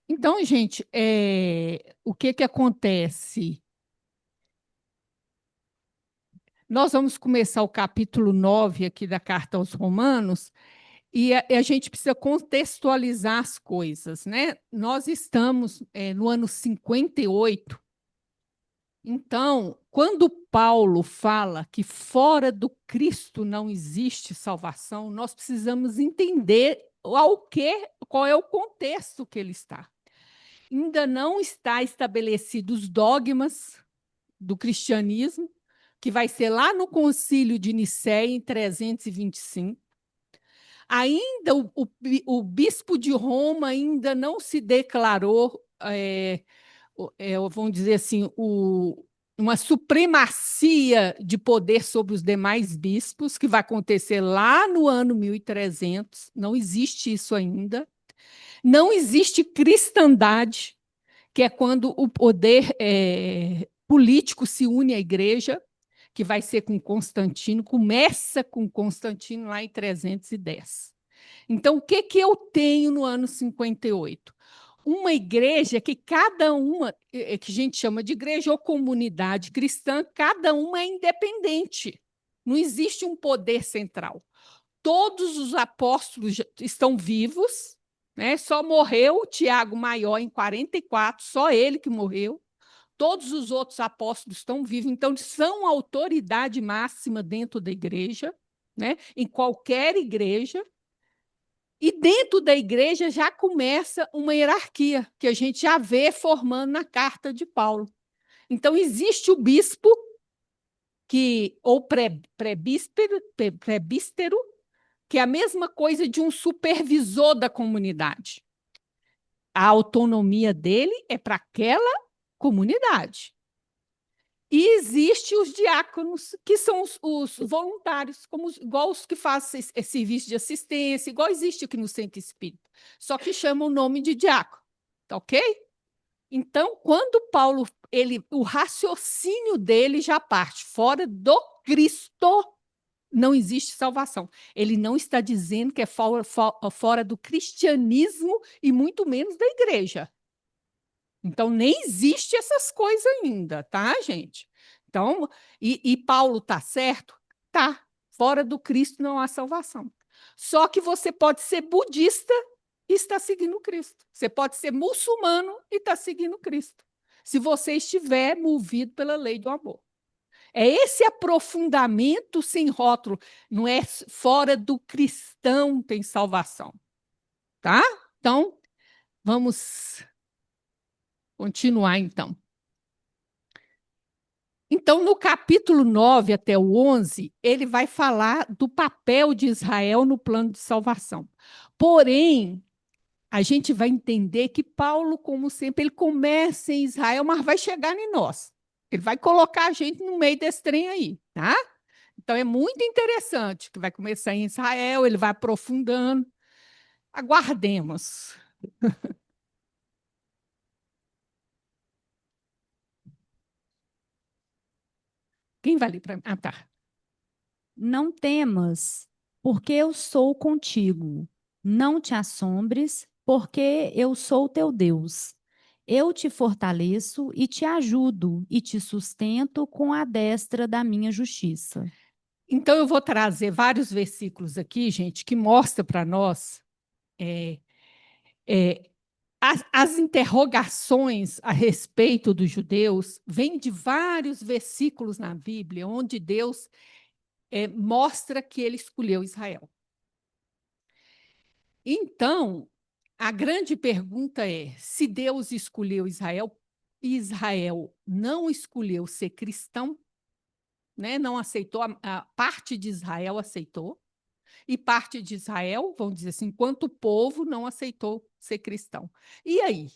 Então, gente, o que que acontece? Nós vamos começar o capítulo 9 aqui da Carta aos Romanos e a gente precisa contextualizar as coisas, né? Nós estamos no ano 58. Então, quando Paulo fala que fora do Cristo não existe salvação, nós precisamos entender qual é o contexto que ele está. Ainda não está estabelecido os dogmas do cristianismo, que vai ser lá no Concílio de Nicéia, em 325. Ainda o bispo de Roma ainda não se declarou, vamos dizer assim, uma supremacia de poder sobre os demais bispos, que vai acontecer lá no ano 1300. Não existe isso ainda. Não existe cristandade, que é quando o poder político se une à igreja, que vai ser com Constantino, começa com Constantino lá em 310. Então, o que, que eu tenho no ano 58? Uma igreja que cada uma, que a gente chama de igreja ou comunidade cristã, cada uma é independente. Não existe um poder central. Todos os apóstolos estão vivos, né? Só morreu o Tiago Maior em 44, só ele que morreu. Todos os outros apóstolos estão vivos, então eles são autoridade máxima dentro da igreja, né? Em qualquer igreja. E dentro da igreja já começa uma hierarquia, que a gente já vê formando na carta de Paulo. Então, existe o bispo, ou prebístero, que é a mesma coisa de um supervisor da comunidade. A autonomia dele é para aquela comunidade. E existem os diáconos, que são os voluntários, igual os que fazem esse serviço de assistência, igual existe aqui no Centro Espírita, só que chama o nome de diácono, tá ok? Então, quando Paulo, o raciocínio dele já parte fora do Cristo, não existe salvação. Ele não está dizendo que é fora do cristianismo e muito menos da igreja. Então, nem existe essas coisas ainda, tá, gente? Então, e Paulo está certo? Tá. Fora do Cristo não há salvação. Só que você pode ser budista e está seguindo Cristo. Você pode ser muçulmano e está seguindo Cristo. Se você estiver movido pela lei do amor. É esse aprofundamento sem rótulo. Não é fora do cristão tem salvação. Tá? Então, vamos continuar, então. Então, no capítulo 9 até o 11, ele vai falar do papel de Israel no plano de salvação. Porém, a gente vai entender que Paulo, como sempre, ele começa em Israel, mas vai chegar em nós. Ele vai colocar a gente no meio desse trem aí, tá? Então, é muito interessante que vai começar em Israel, ele vai aprofundando. Aguardemos. Quem vai ler para mim? Ah, tá. Não temas, porque eu sou contigo. Não te assombres, porque eu sou teu Deus. Eu te fortaleço e te ajudo e te sustento com a destra da minha justiça. Então, eu vou trazer vários versículos aqui, gente, que mostra para nós é, é, as interrogações a respeito dos judeus vêm de vários versículos na Bíblia, onde Deus mostra que ele escolheu Israel. Então, a grande pergunta é: se Deus escolheu Israel, Israel não escolheu ser cristão, né? Não aceitou, a parte de Israel aceitou, e parte de Israel, vamos dizer assim, enquanto povo, não aceitou ser cristão. E aí?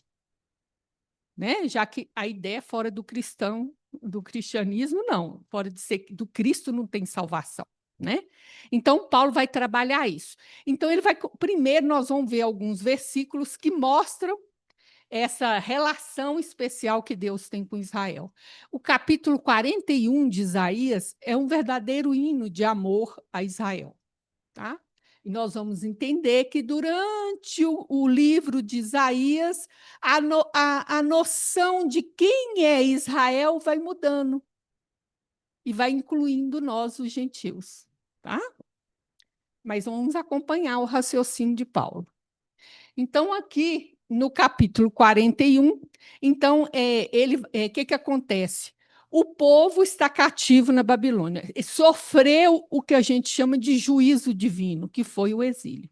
Né? Já que a ideia é fora do cristão, do cristianismo, não. Fora de ser do Cristo não tem salvação. Né? Então, Paulo vai trabalhar isso. Então, ele vai. Primeiro, nós vamos ver alguns versículos que mostram essa relação especial que Deus tem com Israel. O capítulo 41 de Isaías é um verdadeiro hino de amor a Israel. Tá? E nós vamos entender que durante o livro de Isaías, a noção de quem é Israel vai mudando e vai incluindo nós, os gentios. Tá? Mas vamos acompanhar o raciocínio de Paulo. Então, aqui no capítulo 41, então, que acontece? O povo está cativo na Babilônia, sofreu o que a gente chama de juízo divino, que foi o exílio.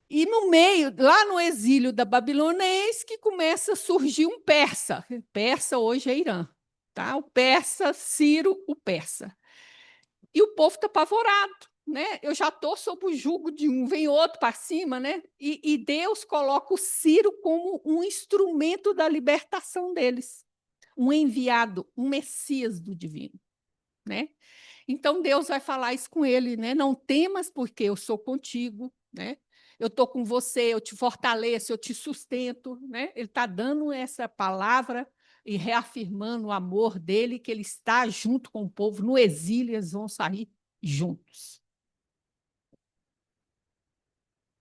E no meio, lá no exílio da Babilônia, eis que começa a surgir um persa. Persa hoje é Irã, tá? O persa, Ciro, o persa. E o povo está apavorado, né? Eu já estou sob o jugo de um, vem outro para cima, né? E Deus coloca o Ciro como um instrumento da libertação deles, um enviado, um Messias do divino, né? Então Deus vai falar isso com ele, né? Não temas, porque eu sou contigo, né? Eu estou com você, eu te fortaleço, eu te sustento, né? Ele está dando essa palavra e reafirmando o amor dele, que ele está junto com o povo no exílio, eles vão sair juntos.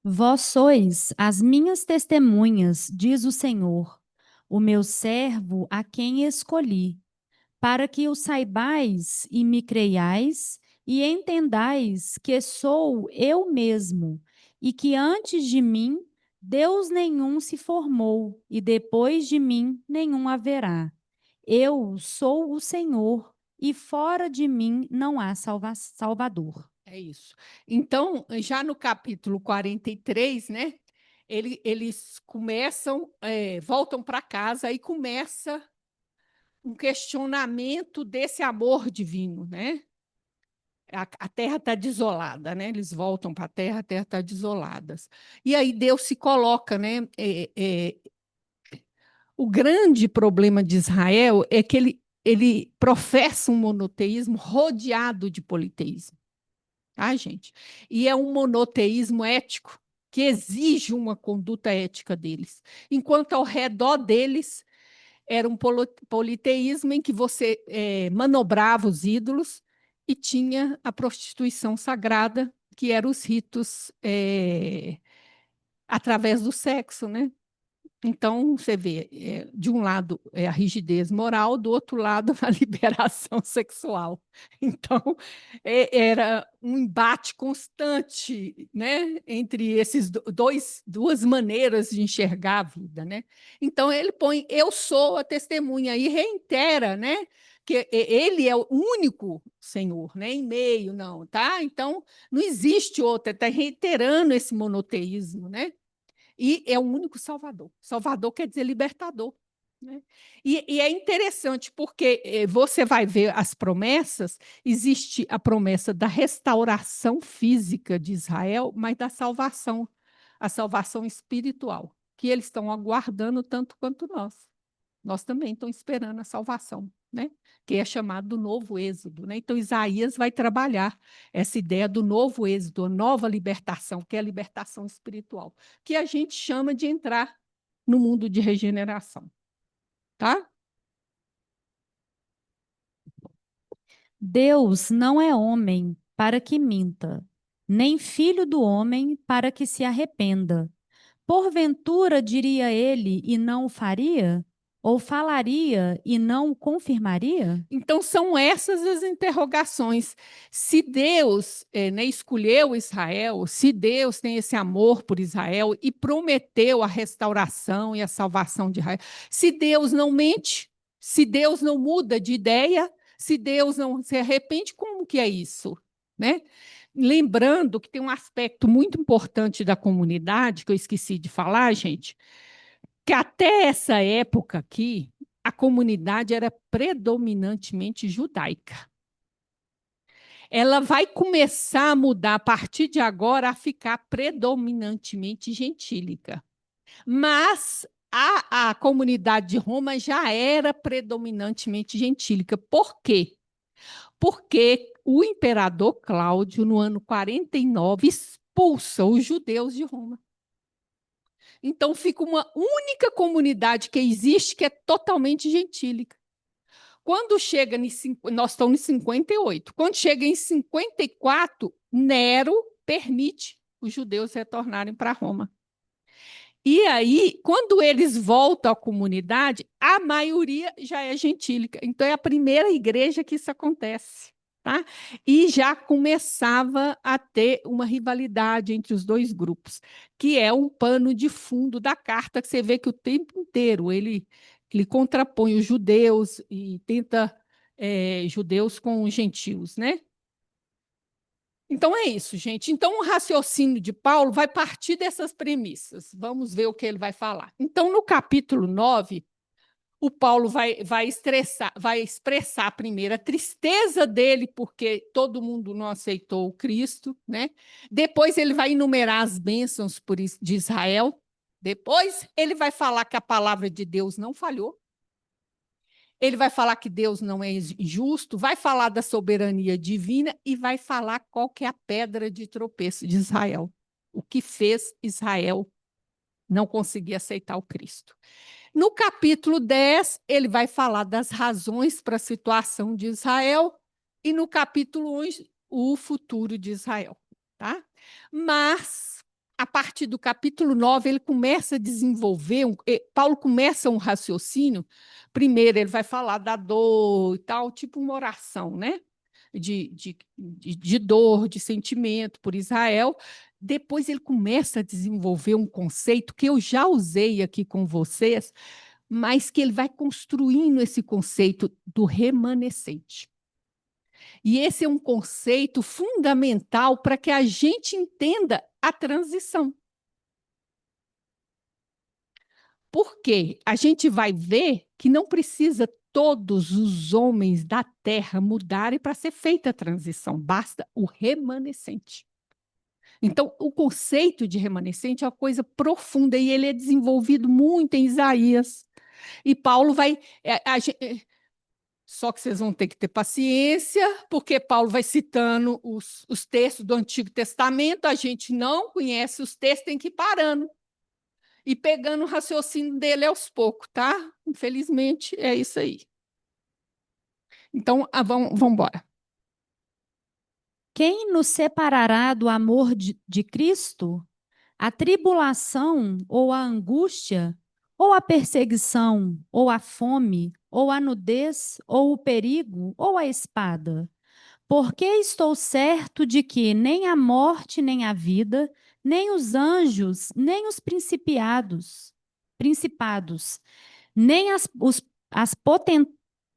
Vós sois as minhas testemunhas, diz o Senhor, o meu servo a quem escolhi, para que o saibais e me creiais e entendais que sou eu mesmo, e que antes de mim Deus nenhum se formou, e depois de mim nenhum haverá. Eu sou o Senhor, e fora de mim não há salvador. É isso. Então, já no capítulo 43, né? Eles começam, voltam para casa e começa um questionamento desse amor divino, né? A terra está desolada, né? Eles voltam para a terra está desolada. E aí Deus se coloca, né? O grande problema de Israel é que ele professa um monoteísmo rodeado de politeísmo, tá, gente? E é um monoteísmo ético que exige uma conduta ética deles, enquanto ao redor deles era um politeísmo em que você manobrava os ídolos e tinha a prostituição sagrada, que eram os ritos através do sexo, né? Então, você vê, de um lado é a rigidez moral, do outro lado a liberação sexual. Então, era um embate constante, né, entre esses duas maneiras de enxergar a vida, né? Então, ele põe eu sou a testemunha e reitera, né, que ele é o único Senhor, né, em meio, não, tá? Então, não existe outro, está reiterando esse monoteísmo, né? E é o único Salvador. Salvador quer dizer libertador. Né? E é interessante, porque você vai ver as promessas, existe a promessa da restauração física de Israel, mas da salvação, a salvação espiritual, que eles estão aguardando tanto quanto nós. Nós também estamos esperando a salvação, né? Que é chamado do novo êxodo. Né? Então, Isaías vai trabalhar essa ideia do novo êxodo, a nova libertação, que é a libertação espiritual, que a gente chama de entrar no mundo de regeneração. Tá? Deus não é homem para que minta, nem filho do homem para que se arrependa. Porventura diria ele e não o faria? Ou falaria e não o confirmaria? Então, são essas as interrogações. Se Deus né, escolheu Israel, se Deus tem esse amor por Israel e prometeu a restauração e a salvação de Israel, se Deus não mente, se Deus não muda de ideia, se Deus não se arrepende, como que é isso? Né? Lembrando que tem um aspecto muito importante da comunidade, que eu esqueci de falar, gente, que até essa época aqui, a comunidade era predominantemente judaica. Ela vai começar a mudar a partir de agora a ficar predominantemente gentílica. Mas a comunidade de Roma já era predominantemente gentílica. Por quê? Porque o imperador Cláudio, no ano 49, expulsa os judeus de Roma. Então, fica uma única comunidade que existe que é totalmente gentílica. Quando chega nós estamos em 58. Quando chega em 54, Nero permite os judeus retornarem para Roma. E aí, quando eles voltam à comunidade, a maioria já é gentílica. Então, é a primeira igreja que isso acontece. Tá? E já começava a ter uma rivalidade entre os dois grupos, que é um pano de fundo da carta, que você vê que o tempo inteiro ele contrapõe os judeus e tenta judeus com gentios, né? Então é isso, gente. Então o raciocínio de Paulo vai partir dessas premissas. Vamos ver o que ele vai falar. Então, no capítulo 9, o Paulo vai expressar primeiro a tristeza dele, porque todo mundo não aceitou o Cristo, né? Depois ele vai enumerar as bênçãos de Israel. Depois ele vai falar que a palavra de Deus não falhou. Ele vai falar que Deus não é injusto, vai falar da soberania divina e vai falar qual que é a pedra de tropeço de Israel. O que fez Israel não conseguir aceitar o Cristo. No capítulo 10, ele vai falar das razões para a situação de Israel e no capítulo 11, o futuro de Israel. Tá? Mas, a partir do capítulo 9, ele começa a desenvolver, Paulo começa um raciocínio. Primeiro, ele vai falar da dor e tal, tipo uma oração, né? De dor, de sentimento por Israel. Depois, ele começa a desenvolver um conceito que eu já usei aqui com vocês, mas que ele vai construindo esse conceito do remanescente. E esse é um conceito fundamental para que a gente entenda a transição. Porque a gente vai ver que não precisa todos os homens da terra mudarem para ser feita a transição, basta o remanescente. Então, o conceito de remanescente é uma coisa profunda e ele é desenvolvido muito em Isaías. E Paulo vai. Só que vocês vão ter que ter paciência, porque Paulo vai citando os textos do Antigo Testamento, a gente não conhece os textos, tem que ir parando e pegando o raciocínio dele aos poucos, tá? Infelizmente, é isso aí. Então, vamos embora. Quem nos separará do amor de Cristo? A tribulação ou a angústia, ou a perseguição, ou a fome, ou a nudez, ou o perigo, ou a espada? Porque estou certo de que nem a morte, nem a vida, nem os anjos, nem os principados, nem as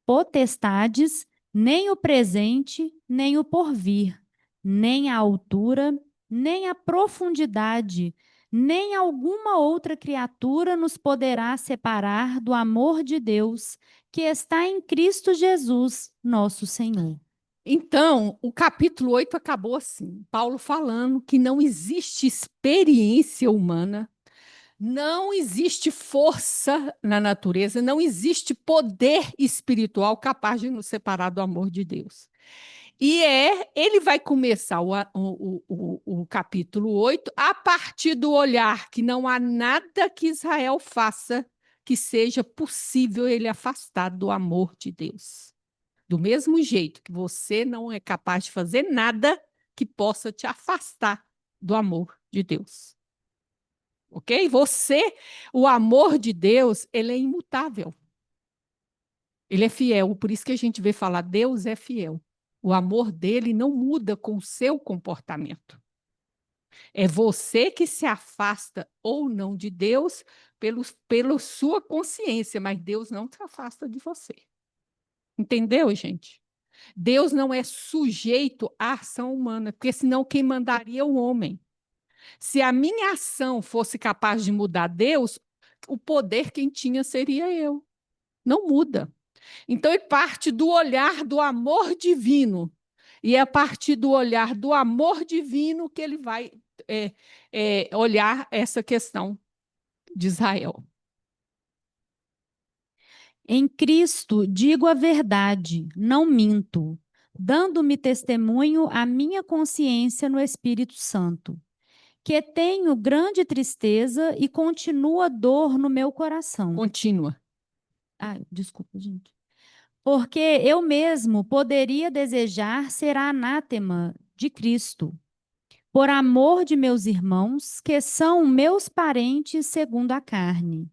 potestades, nem o presente, nem o porvir, nem a altura, nem a profundidade, nem alguma outra criatura nos poderá separar do amor de Deus que está em Cristo Jesus, nosso Senhor. Então, o capítulo 8 acabou assim, Paulo falando que não existe experiência humana, não existe força na natureza, não existe poder espiritual capaz de nos separar do amor de Deus. E ele vai começar o capítulo 8 a partir do olhar que não há nada que Israel faça que seja possível ele afastar do amor de Deus. Do mesmo jeito que você não é capaz de fazer nada que possa te afastar do amor de Deus. Ok? O amor de Deus, ele é imutável. Ele é fiel, por isso que a gente vê falar, Deus é fiel. O amor dele não muda com o seu comportamento. É você que se afasta ou não de Deus pela sua consciência, mas Deus não se afasta de você. Entendeu, gente? Deus não é sujeito à ação humana, porque senão quem mandaria é o homem. Se a minha ação fosse capaz de mudar Deus, o poder quem tinha seria eu. Não muda. Então, ele parte do olhar do amor divino. E é a partir do olhar do amor divino que ele vai olhar essa questão de Israel. Em Cristo digo a verdade, não minto, dando-me testemunho à minha consciência no Espírito Santo, que tenho grande tristeza e continua dor no meu coração. Contínua. Desculpa, gente. Porque eu mesmo poderia desejar ser anátema de Cristo, por amor de meus irmãos, que são meus parentes segundo a carne,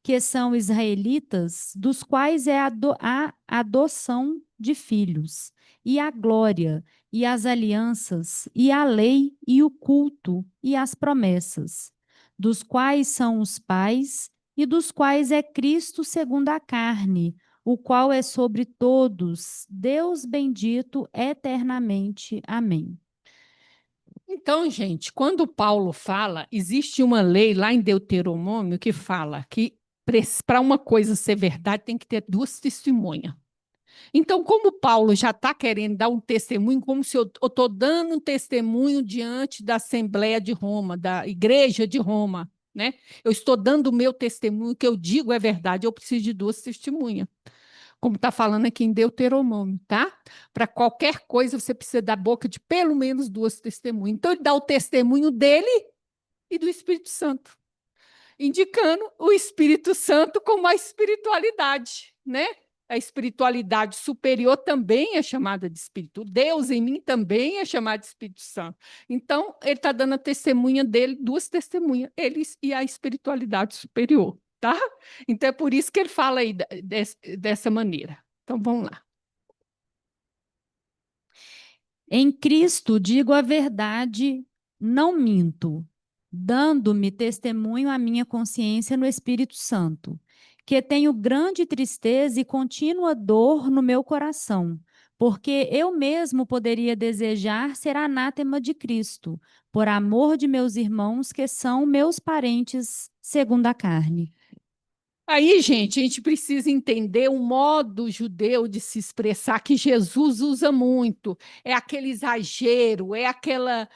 que são israelitas, dos quais é a adoção de filhos, e a glória, e as alianças, e a lei, e o culto, e as promessas, dos quais são os pais, e dos quais é Cristo segundo a carne, o qual é sobre todos, Deus bendito eternamente. Amém. Então, gente, quando Paulo fala, existe uma lei lá em Deuteronômio que fala que para uma coisa ser verdade tem que ter duas testemunhas. Então, como Paulo já está querendo dar um testemunho, como se eu estou dando um testemunho diante da Assembleia de Roma, da Igreja de Roma, né? Eu estou dando o meu testemunho, o que eu digo é verdade, eu preciso de duas testemunhas. Como está falando aqui em Deuteronômio, tá? Para qualquer coisa, você precisa da boca de pelo menos duas testemunhas. Então, ele dá o testemunho dele e do Espírito Santo, indicando o Espírito Santo como a espiritualidade, né? A espiritualidade superior também é chamada de Espírito. Deus em mim também é chamado de Espírito Santo. Então, ele está dando a testemunha dele, duas testemunhas, eles e a espiritualidade superior, tá? Então, é por isso que ele fala aí dessa maneira. Então, vamos lá. Em Cristo digo a verdade, não minto, dando-me testemunho à minha consciência no Espírito Santo, que tenho grande tristeza e contínua dor no meu coração, porque eu mesmo poderia desejar ser anátema de Cristo, por amor de meus irmãos que são meus parentes segundo a carne. Aí, gente, a gente precisa entender o modo judeu de se expressar que Jesus usa muito. É aquele exagero, é aquela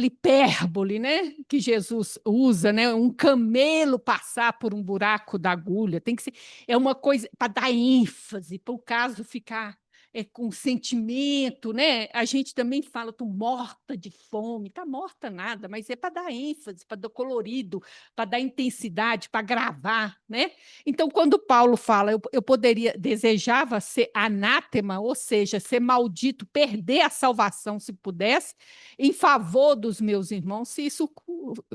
hipérbole, né? Que Jesus usa, né? Um camelo passar por um buraco da agulha. Tem que ser, é uma coisa para dar ênfase, para o caso ficar com sentimento, né? A gente também fala, tô morta de fome, tá morta nada, mas é para dar ênfase, para dar colorido, para dar intensidade, para gravar, né? Então, quando Paulo fala, eu poderia, desejava ser anátema, ou seja, ser maldito, perder a salvação se pudesse, em favor dos meus irmãos, se isso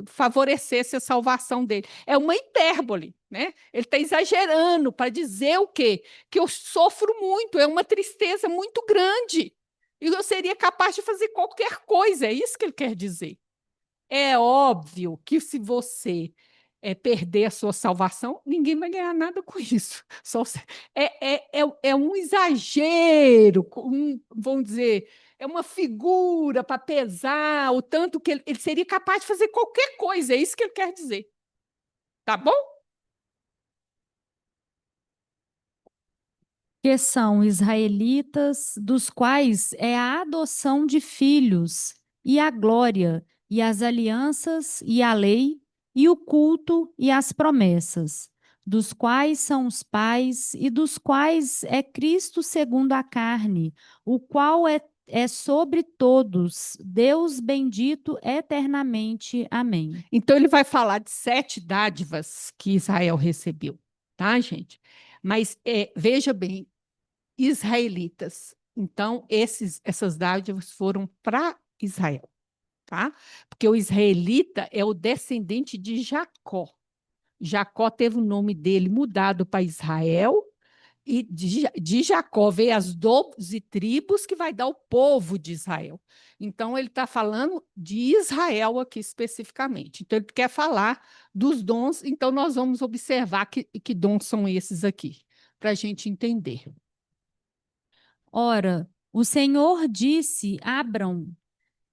favorecesse a salvação dele. É uma hipérbole, né? Ele está exagerando para dizer o quê? Que eu sofro muito, é uma tristeza muito grande. E eu seria capaz de fazer qualquer coisa, é isso que ele quer dizer. É óbvio que se você perder a sua salvação, ninguém vai ganhar nada com isso. É um exagero, vamos dizer, é uma figura para pesar o tanto que ele seria capaz de fazer qualquer coisa, é isso que ele quer dizer. Tá bom? Que são israelitas, dos quais é a adoção de filhos, e a glória, e as alianças, e a lei, e o culto, e as promessas, dos quais são os pais, e dos quais é Cristo segundo a carne, o qual é sobre todos, Deus bendito eternamente. Amém. Então, ele vai falar de 7 dádivas que Israel recebeu, tá, gente? Mas veja bem, israelitas. Então, essas dádivas foram para Israel, tá? Porque o israelita é o descendente de Jacó. Jacó teve o nome dele mudado para Israel, e de Jacó veio as 12 tribos que vai dar o povo de Israel. Então, ele está falando de Israel aqui especificamente. Então, ele quer falar dos dons, então nós vamos observar que dons são esses aqui, para a gente entender. Ora, o Senhor disse a Abrão: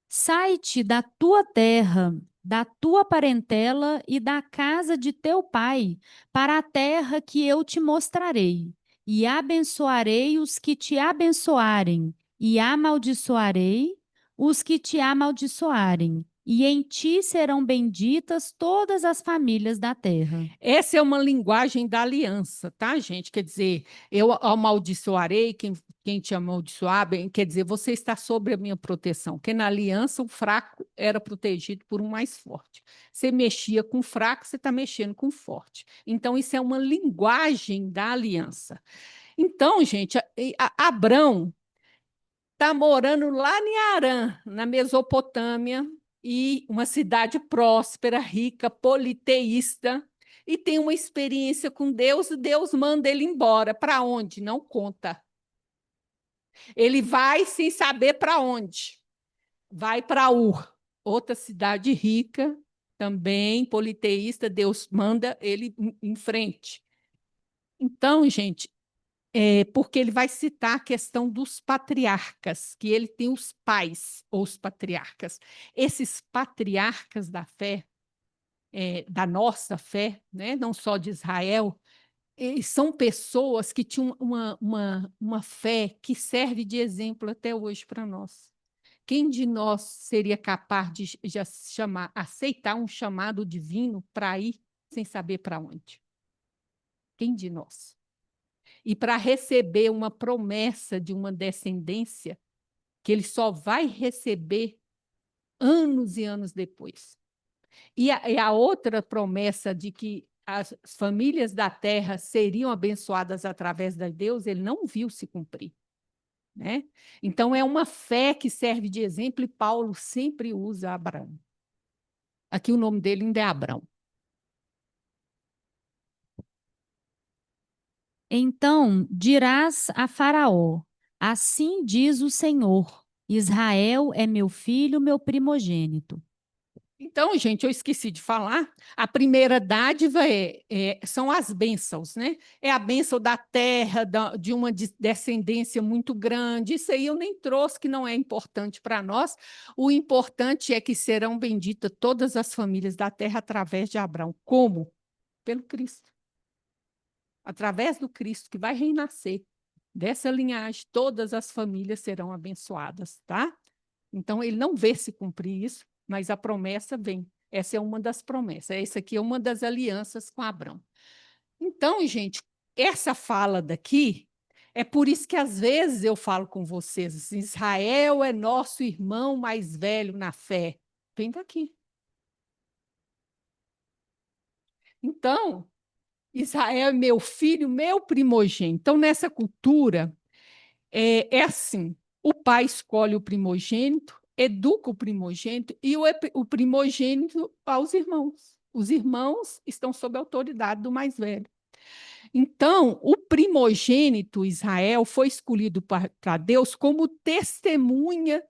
sai-te da tua terra, da tua parentela e da casa de teu pai, para a terra que eu te mostrarei. E abençoarei os que te abençoarem, e amaldiçoarei os que te amaldiçoarem. E em ti serão benditas todas as famílias da terra. Essa é uma linguagem da aliança, tá, gente? Quer dizer, eu amaldiçoarei quem te amaldiçoar, bem, quer dizer, você está sob a minha proteção. Porque na aliança o fraco era protegido por um mais forte. Você mexia com o fraco, você está mexendo com o forte. Então, isso é uma linguagem da aliança. Então, gente, Abrão está morando lá em Harã, na Mesopotâmia, e uma cidade próspera, rica, politeísta, e tem uma experiência com Deus, e Deus manda ele embora. Para onde? Não conta. Ele vai sem saber para onde. Vai para Ur, outra cidade rica, também politeísta, Deus manda ele em frente. Então, gente, porque ele vai citar a questão dos patriarcas, que ele tem os pais, ou os patriarcas. Esses patriarcas da fé, da nossa fé, né, não só de Israel, são pessoas que tinham uma fé que serve de exemplo até hoje para nós. Quem de nós seria capaz de já aceitar um chamado divino para ir sem saber para onde? Quem de nós? E para receber uma promessa de uma descendência que ele só vai receber anos e anos depois. E a outra promessa de que as famílias da terra seriam abençoadas através de Deus, ele não viu se cumprir. Né? Então, é uma fé que serve de exemplo, e Paulo sempre usa Abraão. Aqui o nome dele ainda é Abrão. Então dirás a Faraó: assim diz o Senhor: Israel é meu filho, meu primogênito. Então, gente, eu esqueci de falar, a primeira dádiva são as bênçãos, né? É a bênção da terra, de uma descendência muito grande. Isso aí eu nem trouxe, que não é importante para nós. O importante é que serão benditas todas as famílias da terra através de Abraão. Como? Pelo Cristo. Através do Cristo que vai renascer. Dessa linhagem, todas as famílias serão abençoadas, tá? Então, ele não vê se cumprir isso, mas a promessa vem. Essa é uma das promessas. Essa aqui é uma das alianças com Abraão. Então, gente, essa fala daqui, é por isso que às vezes eu falo com vocês, assim, Israel é nosso irmão mais velho na fé. Vem daqui. Então, Israel é meu filho, meu primogênito. Então, nessa cultura, é assim: o pai escolhe o primogênito, educa o primogênito e o primogênito aos irmãos. Os irmãos estão sob a autoridade do mais velho. Então, o primogênito Israel foi escolhido para Deus como testemunha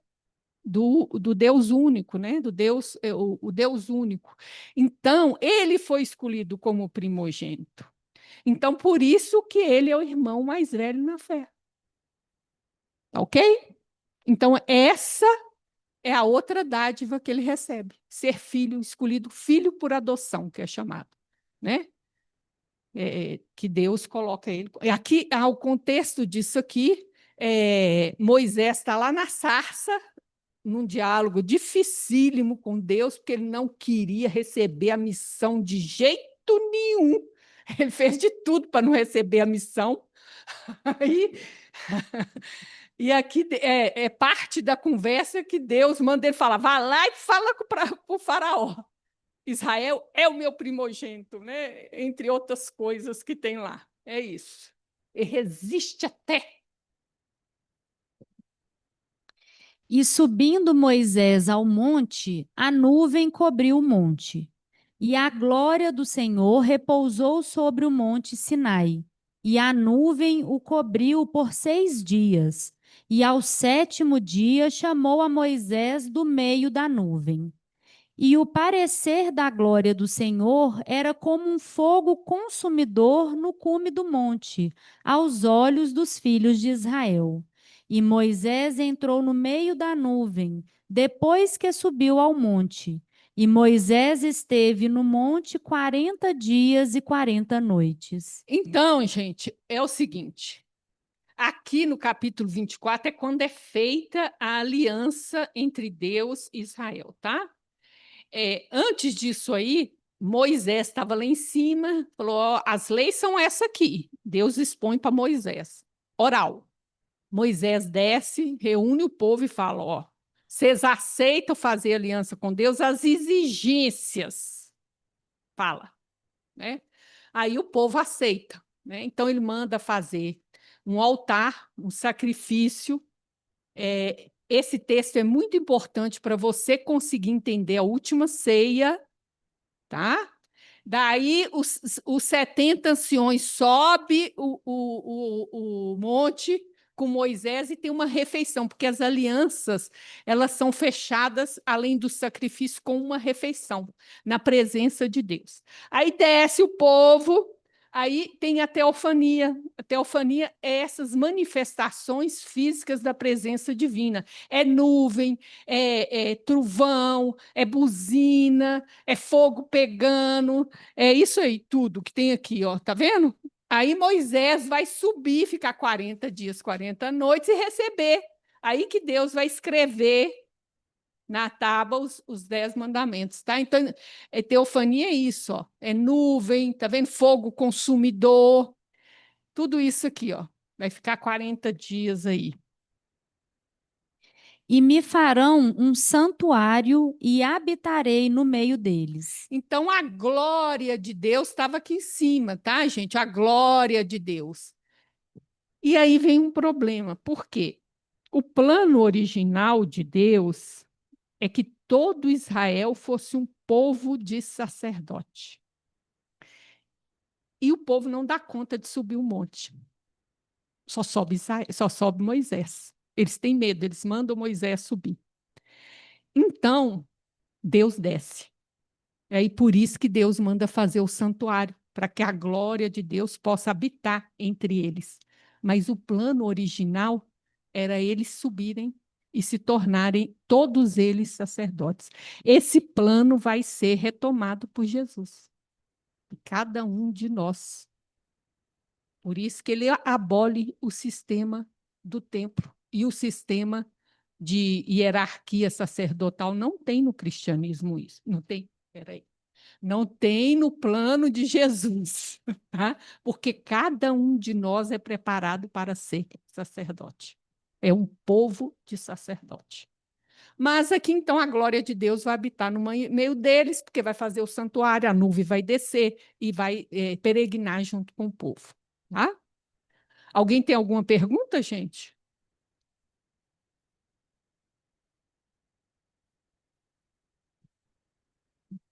do Deus único, né? Do Deus, o Deus único. Então, ele foi escolhido como primogênito. Então, por isso que ele é o irmão mais velho na fé. Ok? Então, essa é a outra dádiva que ele recebe, ser filho escolhido, filho por adoção, que é chamado, né? Que Deus coloca ele. E aqui, o contexto disso aqui, Moisés está lá na sarça, num diálogo dificílimo com Deus, porque ele não queria receber a missão de jeito nenhum. Ele fez de tudo para não receber a missão. Aí, e aqui é parte da conversa que Deus manda ele falar: vá lá e fala para o faraó. Israel é o meu primogênito, né? Entre outras coisas que tem lá. É isso. E resiste até. E subindo Moisés ao monte, a nuvem cobriu o monte. E a glória do Senhor repousou sobre o monte Sinai. E a nuvem o cobriu por 6 dias. E ao 7º dia chamou a Moisés do meio da nuvem. E o parecer da glória do Senhor era como um fogo consumidor no cume do monte, aos olhos dos filhos de Israel. E Moisés entrou no meio da nuvem, depois que subiu ao monte. E Moisés esteve no monte 40 dias e 40 noites. Então, gente, é o seguinte: aqui no capítulo 24 é quando é feita a aliança entre Deus e Israel, tá? Antes disso aí, Moisés estava lá em cima, falou: ó, as leis são essa aqui. Deus expõe para Moisés, oral. Moisés desce, reúne o povo e fala: ó, vocês aceitam fazer aliança com Deus? As exigências. Fala, né? Aí o povo aceita, né? Então ele manda fazer um altar, um sacrifício. esse texto é muito importante para você conseguir entender a última ceia, tá? Daí os 70 anciões sobe o monte com Moisés e tem uma refeição, porque as alianças elas são fechadas, além do sacrifício, com uma refeição, na presença de Deus. Aí desce o povo, aí tem a teofania. A teofania é essas manifestações físicas da presença divina. É nuvem, é trovão, é buzina, é fogo pegando, é isso aí, tudo que tem aqui, ó, tá vendo? Aí Moisés vai subir, ficar 40 dias, 40 noites e receber. Aí que Deus vai escrever na tábua os 10 mandamentos, tá? Então, teofania é isso, ó. É nuvem, tá vendo? Fogo consumidor, tudo isso aqui, ó. Vai ficar 40 dias aí. E me farão um santuário e habitarei no meio deles. Então, a glória de Deus estava aqui em cima, tá, gente? A glória de Deus. E aí vem um problema. Por quê? O plano original de Deus é que todo Israel fosse um povo de sacerdote. E o povo não dá conta de subir o monte. Só sobe Moisés. Eles têm medo, eles mandam Moisés subir. Então, Deus desce. É aí por isso que Deus manda fazer o santuário, para que a glória de Deus possa habitar entre eles. Mas o plano original era eles subirem e se tornarem todos eles sacerdotes. Esse plano vai ser retomado por Jesus, e cada um de nós. Por isso que ele abole o sistema do templo e o sistema de hierarquia sacerdotal. Não tem no cristianismo isso. Não tem. Peraí. Não tem no plano de Jesus, tá? Porque cada um de nós é preparado para ser sacerdote. É um povo de sacerdote. Mas aqui, então, a glória de Deus vai habitar no meio deles, porque vai fazer o santuário, a nuvem vai descer e vai peregrinar junto com o povo. Tá? Alguém tem alguma pergunta, gente?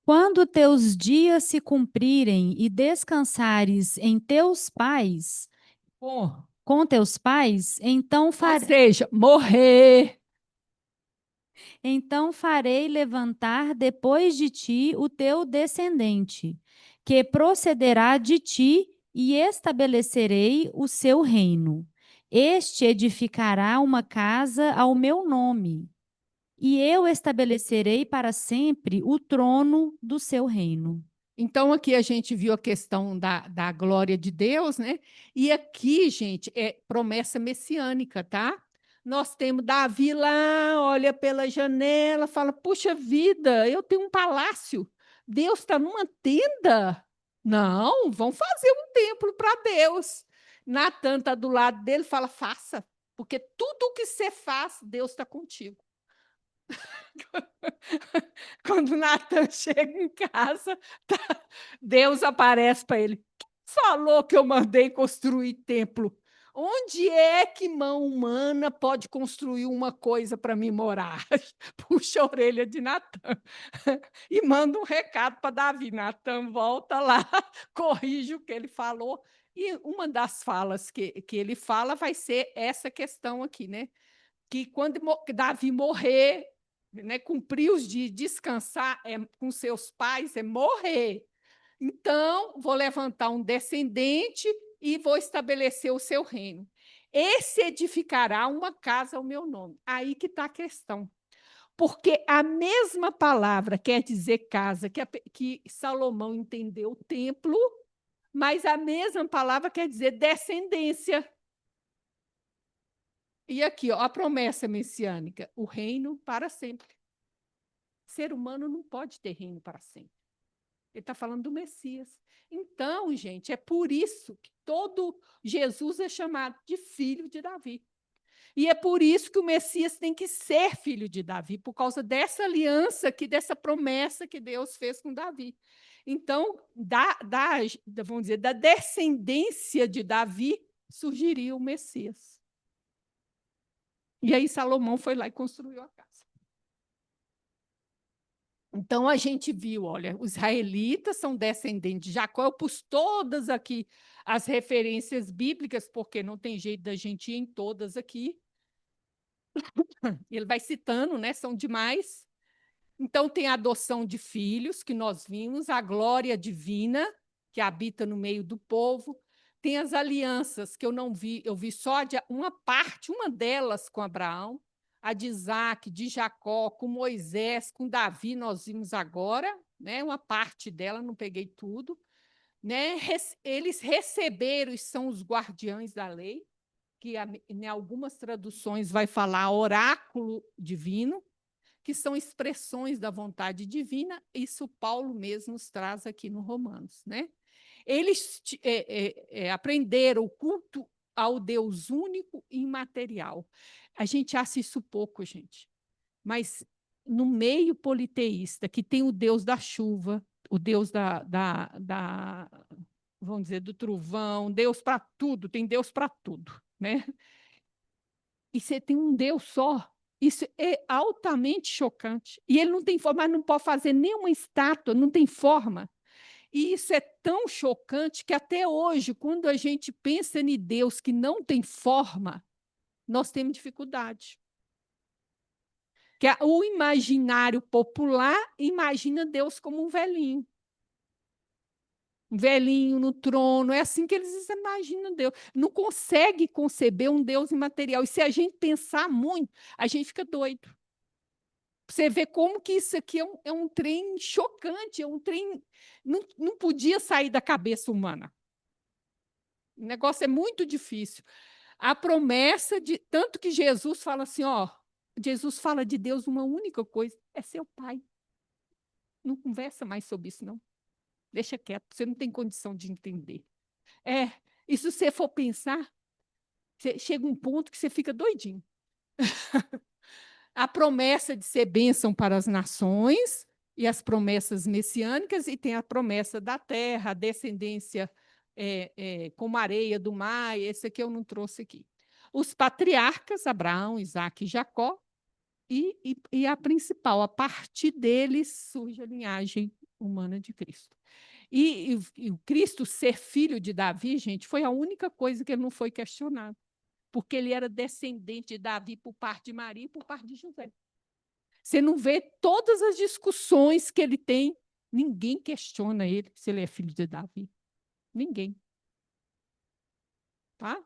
Quando teus dias se cumprirem e descansares em teus pais, Bom, com teus pais, ou seja, morrer. então farei levantar depois de ti o teu descendente, que procederá de ti e estabelecerei o seu reino. Este edificará uma casa ao meu nome, e eu estabelecerei para sempre o trono do seu reino. Então, aqui a gente viu a questão da glória de Deus, né? E aqui, gente, é promessa messiânica, tá? Nós temos Davi lá, olha pela janela, fala: puxa vida, eu tenho um palácio, Deus está numa tenda. Não, vamos fazer um templo para Deus. Natan está do lado dele, fala: faça, porque tudo o que você faz, Deus está contigo. Quando Natan chega em casa, Deus aparece para ele. Quem falou que eu mandei construir templo? Onde é que mão humana pode construir uma coisa para me morar? Puxa a orelha de Natan e manda um recado para Davi. Natan volta lá, corrige o que ele falou. E uma das falas que ele fala vai ser essa questão aqui, né? Que quando Davi morrer, né, cumprir os dias, descansar com seus pais, é morrer. Então, vou levantar um descendente e vou estabelecer o seu reino. Esse edificará uma casa ao meu nome. Aí que está a questão. Porque a mesma palavra quer dizer casa, que Salomão entendeu o templo, mas a mesma palavra quer dizer descendência. E aqui, ó, a promessa messiânica, o reino para sempre. O ser humano não pode ter reino para sempre. Ele está falando do Messias. Então, gente, é por isso que todo Jesus é chamado de filho de Davi. E é por isso que o Messias tem que ser filho de Davi, por causa dessa aliança aqui, dessa promessa que Deus fez com Davi. Então, vamos dizer, da descendência de Davi surgiria o Messias. E aí Salomão foi lá e construiu a casa. Então, a gente viu, olha, os israelitas são descendentes de Jacó. Eu pus todas aqui as referências bíblicas, porque não tem jeito da gente ir em todas aqui. Ele vai citando, né? São demais. Então, tem a adoção de filhos, que nós vimos, a glória divina, que habita no meio do povo. Tem as alianças, que eu não vi, eu vi só uma parte, uma delas com Abraão, a de Isaac, de Jacó, com Moisés, com Davi, nós vimos agora, né? Uma parte dela, não peguei tudo. Né? Eles receberam e são os guardiães da lei, que em algumas traduções vai falar oráculo divino, que são expressões da vontade divina, isso Paulo mesmo nos traz aqui no Romanos. Né? Eles aprenderam o culto ao Deus único e imaterial. A gente acha isso pouco, gente, mas no meio politeísta, que tem o Deus da chuva, o Deus vamos dizer, do trovão, Deus para tudo, tem Deus para tudo, né? E você tem um Deus só. Isso é altamente chocante. E ele não tem forma, não pode fazer nenhuma estátua, não tem forma. E isso é tão chocante que até hoje, quando a gente pensa em Deus que não tem forma, nós temos dificuldade. Que o imaginário popular imagina Deus como um velhinho. Um velhinho no trono, é assim que eles imaginam Deus. Não consegue conceber um Deus imaterial. E se a gente pensar muito, a gente fica doido. Você vê como que isso aqui é um trem chocante, é um trem. Não podia sair da cabeça humana. O negócio é muito difícil. A promessa de. Tanto que Jesus fala assim, ó. Jesus fala de Deus uma única coisa: é seu pai. Não conversa mais sobre isso, não. Deixa quieto, você não tem condição de entender. E se você for pensar, chega um ponto que você fica doidinho. A promessa de ser bênção para as nações, e as promessas messiânicas, e tem a promessa da terra, a descendência como areia do mar, esse aqui eu não trouxe aqui. Os patriarcas, Abraão, Isaac e Jacó, e a principal, a partir deles surge a linhagem humana de Cristo. E o Cristo ser filho de Davi, gente, foi a única coisa que ele não foi questionado, porque ele era descendente de Davi por parte de Maria e por parte de José. Você não vê todas as discussões que ele tem, ninguém questiona ele se ele é filho de Davi. Ninguém. Tá?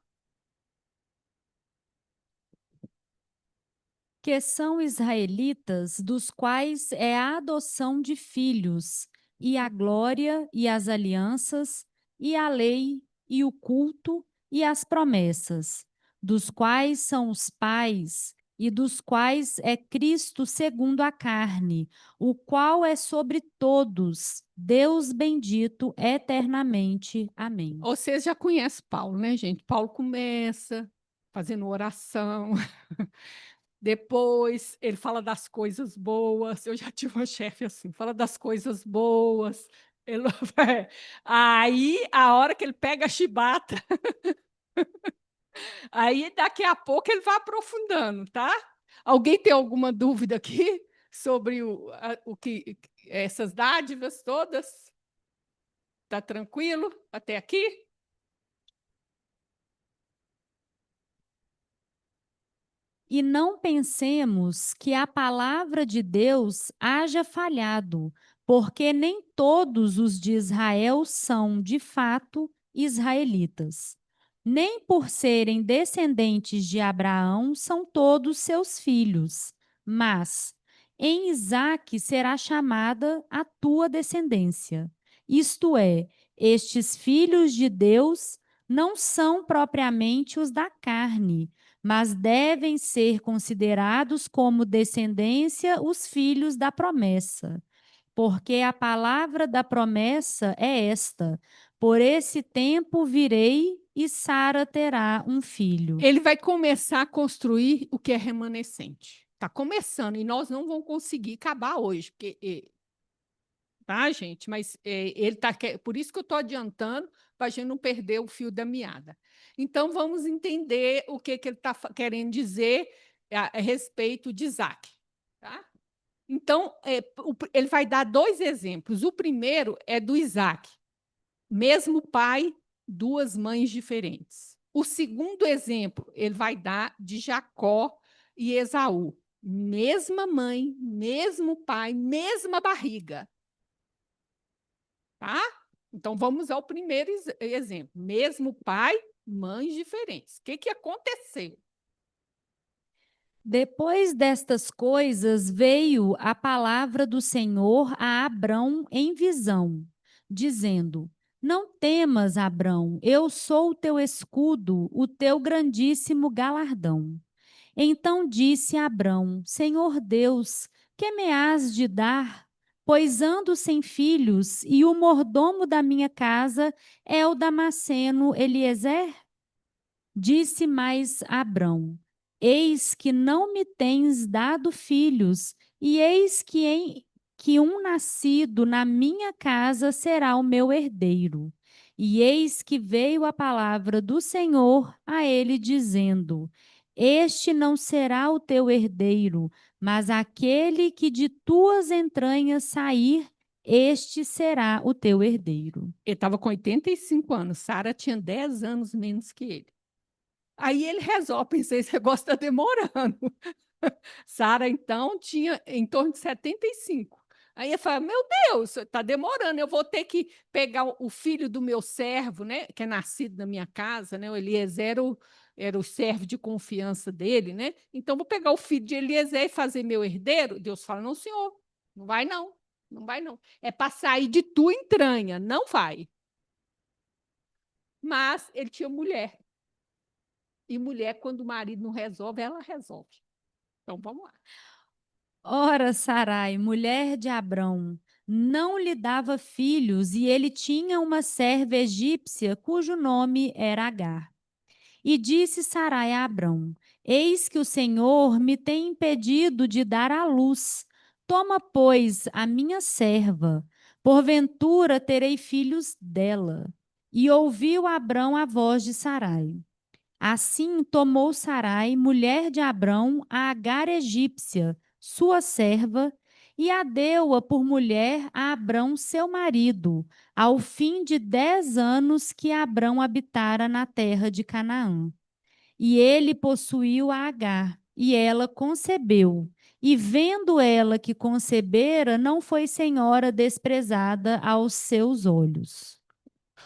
Que são israelitas, dos quais é a adoção de filhos, e a glória, e as alianças, e a lei, e o culto, e as promessas, dos quais são os pais, e dos quais é Cristo segundo a carne, o qual é sobre todos, Deus bendito eternamente. Amém. Vocês já conhecem Paulo, né, gente? Paulo começa fazendo oração. Depois ele fala das coisas boas. Eu já tive uma chefe assim, fala das coisas boas. Ele... Aí, a hora que ele pega a chibata, aí daqui a pouco ele vai aprofundando, tá? Alguém tem alguma dúvida aqui sobre o que essas dádivas todas? Tá tranquilo até aqui? E não pensemos que a palavra de Deus haja falhado, porque nem todos os de Israel são, de fato, israelitas. Nem por serem descendentes de Abraão são todos seus filhos, mas em Isaque será chamada a tua descendência. Isto é, estes filhos de Deus não são propriamente os da carne, mas devem ser considerados como descendência os filhos da promessa. Porque a palavra da promessa é esta: por esse tempo virei e Sara terá um filho. Ele vai começar a construir o que é remanescente. Está começando, e nós não vamos conseguir acabar hoje, porque tá, gente? Mas ele tá por isso que eu estou adiantando, para a gente não perder o fio da meada. Então, vamos entender o que ele está querendo dizer a respeito de Isaac. Tá? Então, ele vai dar dois exemplos. O primeiro é do Isaac, mesmo pai, duas mães diferentes. O segundo exemplo, ele vai dar de Jacó e Esaú. Mesma mãe, mesmo pai, mesma barriga. Tá? Então, vamos ao primeiro exemplo. Mesmo pai, mães diferentes. O que aconteceu? Depois destas coisas, veio a palavra do Senhor a Abrão em visão, dizendo: Não temas, Abrão, eu sou o teu escudo, o teu grandíssimo galardão. Então disse Abrão: Senhor Deus, que me has de dar? Pois ando sem filhos, e o mordomo da minha casa é o Damasceno Eliezer? Disse mais Abrão: Eis que não me tens dado filhos, e eis que um nascido na minha casa será o meu herdeiro. E eis que veio a palavra do Senhor a ele, dizendo: Este não será o teu herdeiro, mas aquele que de tuas entranhas sair, este será o teu herdeiro. Ele estava com 85 anos, Sara tinha 10 anos menos que ele. Aí ele resolve, pensei, esse negócio está demorando. Sara, então, tinha em torno de 75. Aí ele fala, meu Deus, está demorando, eu vou ter que pegar o filho do meu servo, né, que é nascido na minha casa, né, o Eliezer era o servo de confiança dele, né? Então, vou pegar o filho de Eliezer e fazer meu herdeiro. Deus fala, não, senhor, não vai não, não vai não. É para sair de tua entranha, não vai. Mas ele tinha mulher. E mulher, quando o marido não resolve, ela resolve. Então, vamos lá. Ora, Sarai, mulher de Abrão, não lhe dava filhos, e ele tinha uma serva egípcia cujo nome era Agar. E disse Sarai a Abrão: Eis que o Senhor me tem impedido de dar à luz. Toma, pois, a minha serva, porventura terei filhos dela. E ouviu Abrão a voz de Sarai. Assim tomou Sarai, mulher de Abrão, a Agar egípcia, sua serva, e a deu-a por mulher a Abrão, seu marido, ao fim de 10 anos que Abrão habitara na terra de Canaã. E ele possuiu a Agar, e ela concebeu. E vendo ela que concebera, não foi senhora desprezada aos seus olhos.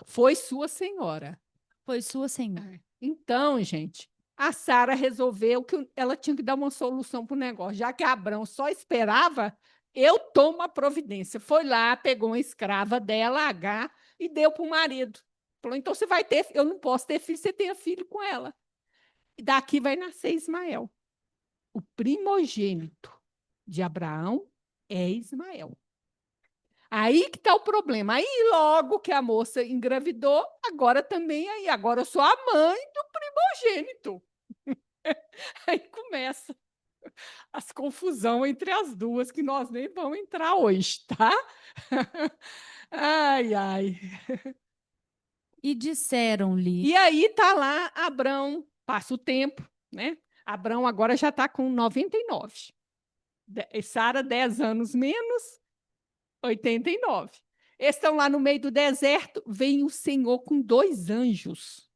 Foi sua senhora. Foi sua senhora. Então, gente, a Sara resolveu que ela tinha que dar uma solução para o negócio, já que Abrão só esperava, eu tomo a providência. Foi lá, pegou uma escrava dela, H, e deu para o marido. Falou: então você vai ter, eu não posso ter filho, você tenha filho com ela. E daqui vai nascer Ismael. O primogênito de Abraão é Ismael. Aí que está o problema. Aí, logo que a moça engravidou, agora também aí, agora eu sou a mãe do primogênito. Aí começa as confusão entre as duas, que nós nem vamos entrar hoje, tá? Ai, ai. E disseram-lhe: E aí tá lá Abrão, passa o tempo, né? Abrão agora já está com 99. Sara, 10 anos menos, 89. Eles estão lá no meio do deserto, vem o Senhor com dois anjos.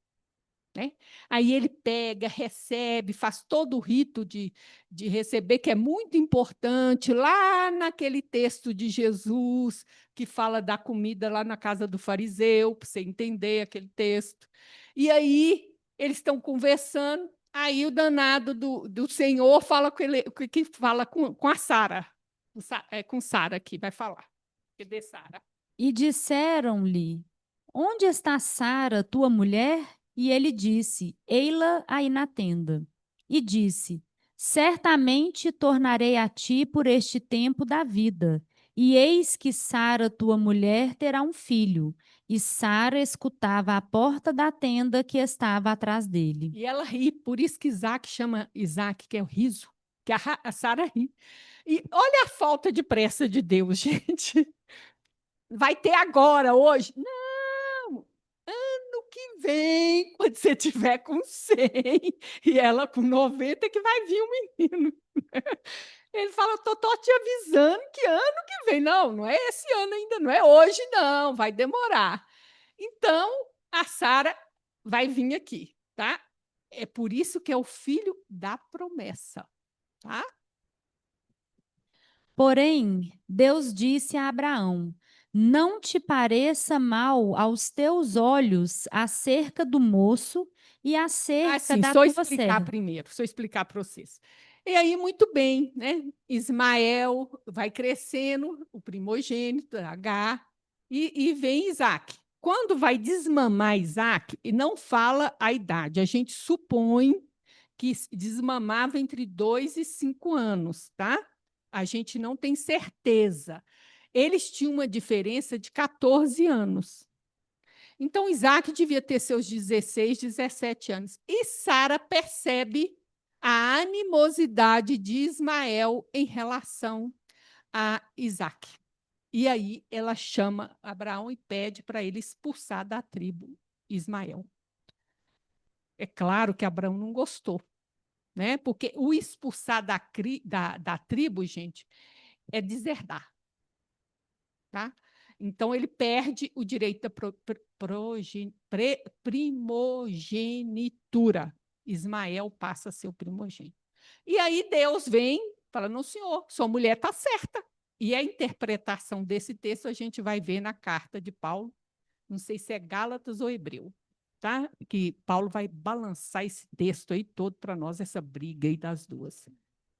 Né? Aí ele pega, recebe, faz todo o rito de receber, que é muito importante, lá naquele texto de Jesus, que fala da comida lá na casa do fariseu, para você entender aquele texto. E aí eles estão conversando, aí o danado do Senhor fala com ele, que fala com a Sara, com Sara aqui, vai falar. Cadê Sara? E disseram-lhe: Onde está Sara, tua mulher? E ele disse: Ei-la aí na tenda. E disse: Certamente tornarei a ti por este tempo da vida. E eis que Sara, tua mulher, terá um filho. E Sara escutava à porta da tenda que estava atrás dele. E ela ri, por isso que Isaac chama Isaac, que é o riso, que a Sara ri. E olha a falta de pressa de Deus, gente. Vai ter agora, hoje? Não, ano que vem quando você tiver com 100 e ela com 90 que vai vir um menino. Ele fala, tô te avisando que ano que vem. Não, não é esse ano ainda, não é hoje, não, vai demorar. Então, a Sara vai vir aqui, tá? É por isso que é o filho da promessa, tá? Porém, Deus disse a Abraão: não te pareça mal aos teus olhos acerca do moço e acerca Assim, da só tua explicar serva. primeiro, só explicar para vocês. E aí, muito bem, né? Ismael vai crescendo, o primogênito, H, e vem Isaac. Quando vai desmamar Isaac, e não fala a idade, a gente supõe que desmamava entre 2 e 5 anos, tá? A gente não tem certeza. Eles tinham uma diferença de 14 anos. Então, Isaac devia ter seus 16, 17 anos. E Sara percebe a animosidade de Ismael em relação a Isaac. E aí ela chama Abraão e pede para ele expulsar da tribo Ismael. É claro que Abraão não gostou, né? Porque o expulsar da tribo, gente, é deserdar. Tá? Então, ele perde o direito da primogenitura. Ismael passa a ser o primogênito. E aí Deus vem e fala, não, senhor, sua mulher está certa. E a interpretação desse texto a gente vai ver na carta de Paulo, não sei se é Gálatas ou Hebreu, tá? Que Paulo vai balançar esse texto aí todo para nós, essa briga aí das duas.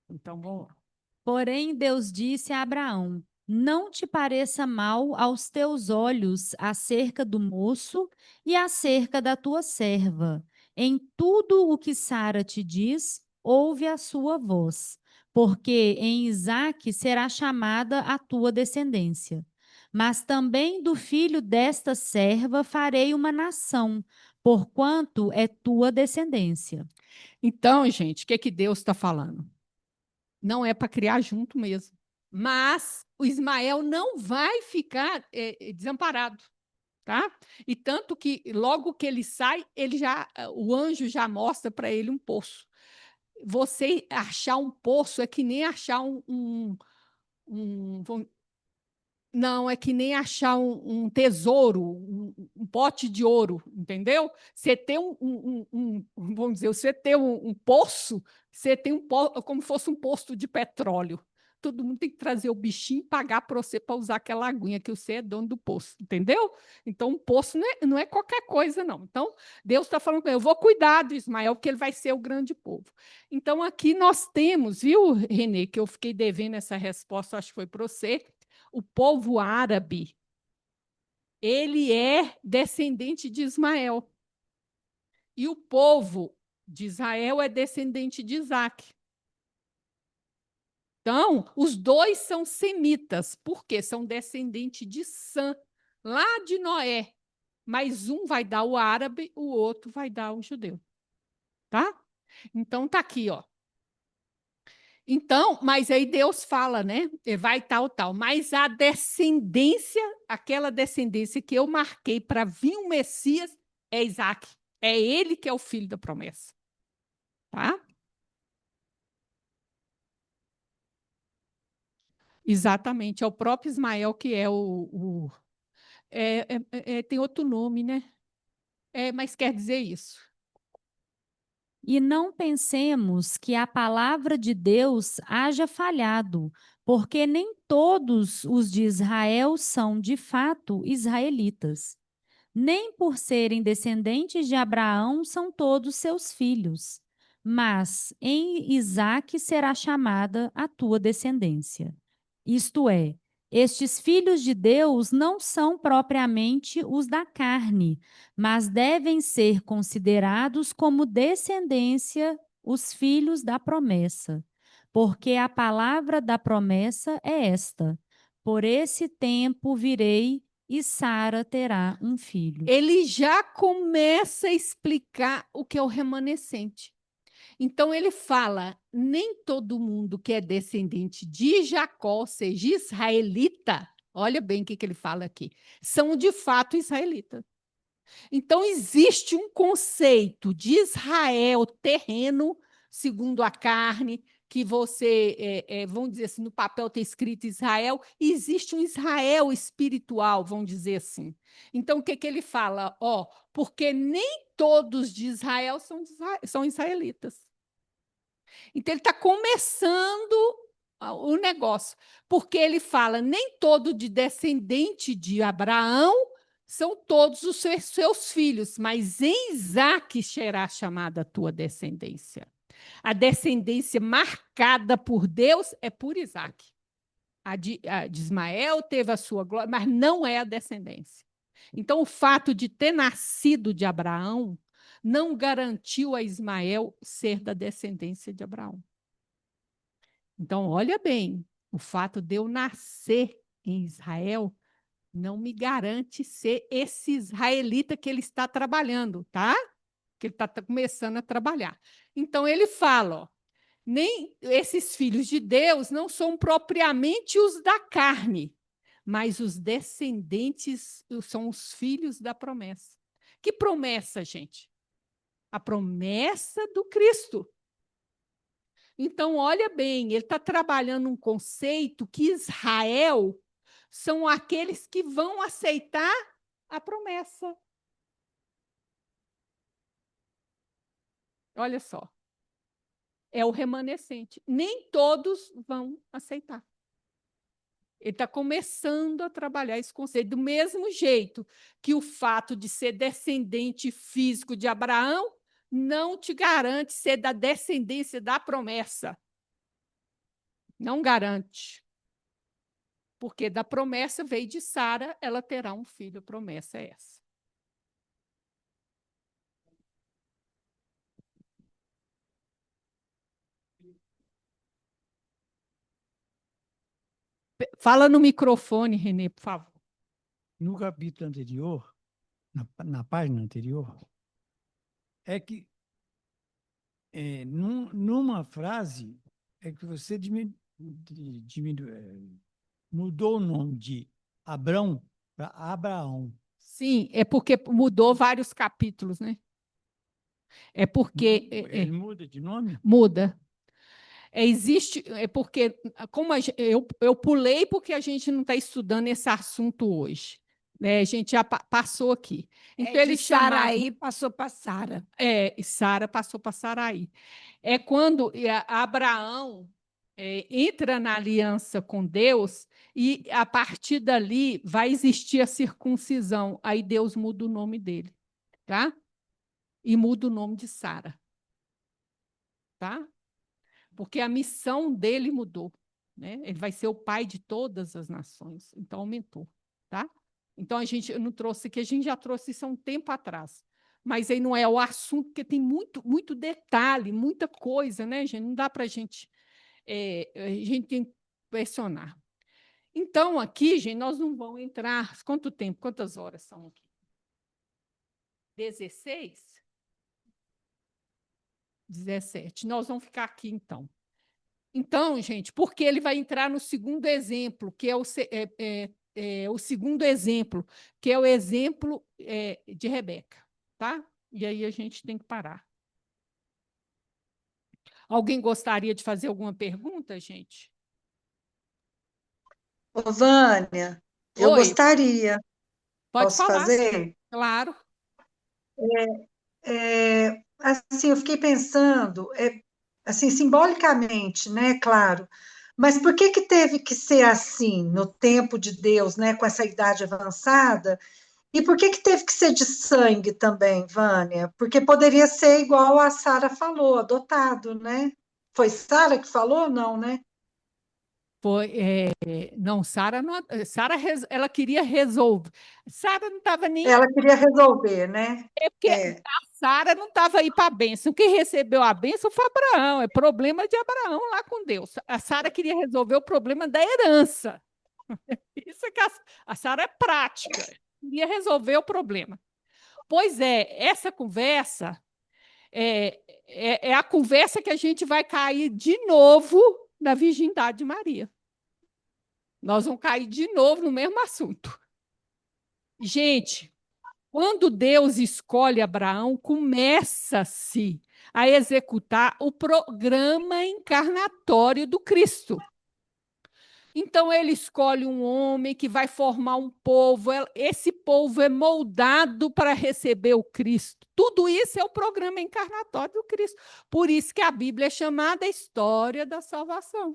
Então, vamos lá. Porém, Deus disse a Abraão: não te pareça mal aos teus olhos acerca do moço e acerca da tua serva. Em tudo o que Sara te diz, ouve a sua voz, porque em Isaque será chamada a tua descendência. Mas também do filho desta serva farei uma nação, porquanto é tua descendência. Então, gente, o que Deus está falando? Não é para criar junto mesmo. Mas o Ismael não vai ficar desamparado, tá? E tanto que logo que ele sai, o anjo já mostra para ele um poço. Você achar um poço é que nem achar um, não, é que nem achar um tesouro, um pote de ouro, entendeu? Você tem vamos dizer, você tem um poço, você tem como fosse um posto de petróleo. Todo mundo tem que trazer o bichinho e pagar para você para usar aquela aguinha que você é dono do poço, entendeu? Então, um poço não é qualquer coisa, não. Então, Deus está falando, eu vou cuidar do Ismael, porque ele vai ser o grande povo. Então, aqui nós temos, viu, Renê, que eu fiquei devendo essa resposta, acho que foi para você, o povo árabe, ele é descendente de Ismael. E o povo de Israel é descendente de Isaac. Então, os dois são semitas, porque são descendentes de Sam, lá de Noé. Mas um vai dar o árabe, o outro vai dar o judeu. Tá? Então, tá aqui, ó. Então, mas aí Deus fala, né? Vai tal. Mas a descendência, aquela descendência que eu marquei para vir o Messias, é Isaac. É ele que é o filho da promessa. Tá? Exatamente. É o próprio Ismael que é tem outro nome, né? Mas quer dizer isso. E não pensemos que a palavra de Deus haja falhado, porque nem todos os de Israel são, de fato, israelitas. Nem por serem descendentes de Abraão são todos seus filhos. Mas em Isaque será chamada a tua descendência. Isto é, estes filhos de Deus não são propriamente os da carne, mas devem ser considerados como descendência os filhos da promessa. Porque a palavra da promessa é esta: por esse tempo virei e Sara terá um filho. Ele já começa a explicar o que é o remanescente. Então, ele fala: nem todo mundo que é descendente de Jacó, ou seja, israelita, olha bem o que ele fala aqui, são de fato israelitas. Então, existe um conceito de Israel terreno, segundo a carne, que você, vamos dizer assim, no papel está escrito Israel, e existe um Israel espiritual, vamos dizer assim. Então, o que, que ele fala? Ó, porque nem todos de Israel são israelitas. Então, ele está começando o negócio, porque ele fala, nem todo de descendente de Abraão são todos os seus filhos, mas em Isaque será chamada a tua descendência. A descendência marcada por Deus é por Isaque. A de Ismael teve a sua glória, mas não é a descendência. Então, o fato de ter nascido de Abraão não garantiu a Ismael ser da descendência de Abraão. Então, olha bem, o fato de eu nascer em Israel não me garante ser esse israelita que ele está trabalhando, tá? Que ele está começando a trabalhar. Então, ele fala, ó, nem esses filhos de Deus não são propriamente os da carne, mas os descendentes são os filhos da promessa. Que promessa, gente? A promessa do Cristo. Então, olha bem, ele está trabalhando um conceito que Israel são aqueles que vão aceitar a promessa. Olha só. É o remanescente. Nem todos vão aceitar. Ele está começando a trabalhar esse conceito. Do mesmo jeito que o fato de ser descendente físico de Abraão não te garante ser da descendência da promessa. Não garante. Porque da promessa veio de Sara, ela terá um filho, a promessa é essa. Fala no microfone, Renê, por favor. No capítulo anterior, na página anterior, é que numa frase é que você mudou o nome de Abrão para Abraão. Sim, é porque mudou vários capítulos, né? É porque... Ele muda de nome? Muda. É porque, como eu pulei porque a gente não está estudando esse assunto hoje. Né? A gente já passou aqui. Então, ele Saraí passou para Sara. Sara passou para Saraí. É quando Abraão entra na aliança com Deus e, a partir dali, vai existir a circuncisão. Aí Deus muda o nome dele. Tá? E muda o nome de Sara. Tá? Porque a missão dele mudou. Né? Ele vai ser o pai de todas as nações. Então, aumentou. Tá? Então, eu não trouxe aqui, a gente já trouxe isso há um tempo atrás. Mas aí não é o assunto, porque tem muito detalhe, muita coisa, né, gente? Não dá para a gente tem que pressionar. Então, aqui, gente, nós não vamos entrar... Quanto tempo? Quantas horas são aqui? 16? 17. Nós vamos ficar aqui, então. Então, gente, porque ele vai entrar no segundo exemplo, que é o segundo exemplo, que é o exemplo de Rebeca, tá? E aí a gente tem que parar. Alguém gostaria de fazer alguma pergunta, gente? Ô, Vânia, eu Oi, gostaria. pode Posso falar. fazer? Claro. Assim, eu fiquei pensando, assim, simbolicamente, né, claro, mas por que que teve que ser assim, no tempo de Deus, né, com essa idade avançada? E por que que teve que ser de sangue também, Vânia? Porque poderia ser igual a Sara falou, adotado, né? Foi Sara que falou? Não, né? Não, Sara ela queria resolver. Sara não estava nem... Ela queria resolver, né? porque a Sara não estava aí para a bênção. Quem recebeu a bênção foi Abraão. É problema de Abraão lá com Deus. A Sara queria resolver o problema da herança. Isso é que a Sara é prática. Queria resolver o problema. Pois essa conversa é a conversa que a gente vai cair de novo na virgindade de Maria. Nós vamos cair de novo no mesmo assunto. Gente, Quando Deus escolhe Abraão, começa-se a executar o programa encarnatório do Cristo. Então, ele escolhe um homem que vai formar um povo, esse povo é moldado para receber o Cristo. Tudo isso é o programa encarnatório do Cristo. Por isso que a Bíblia é chamada a história da salvação,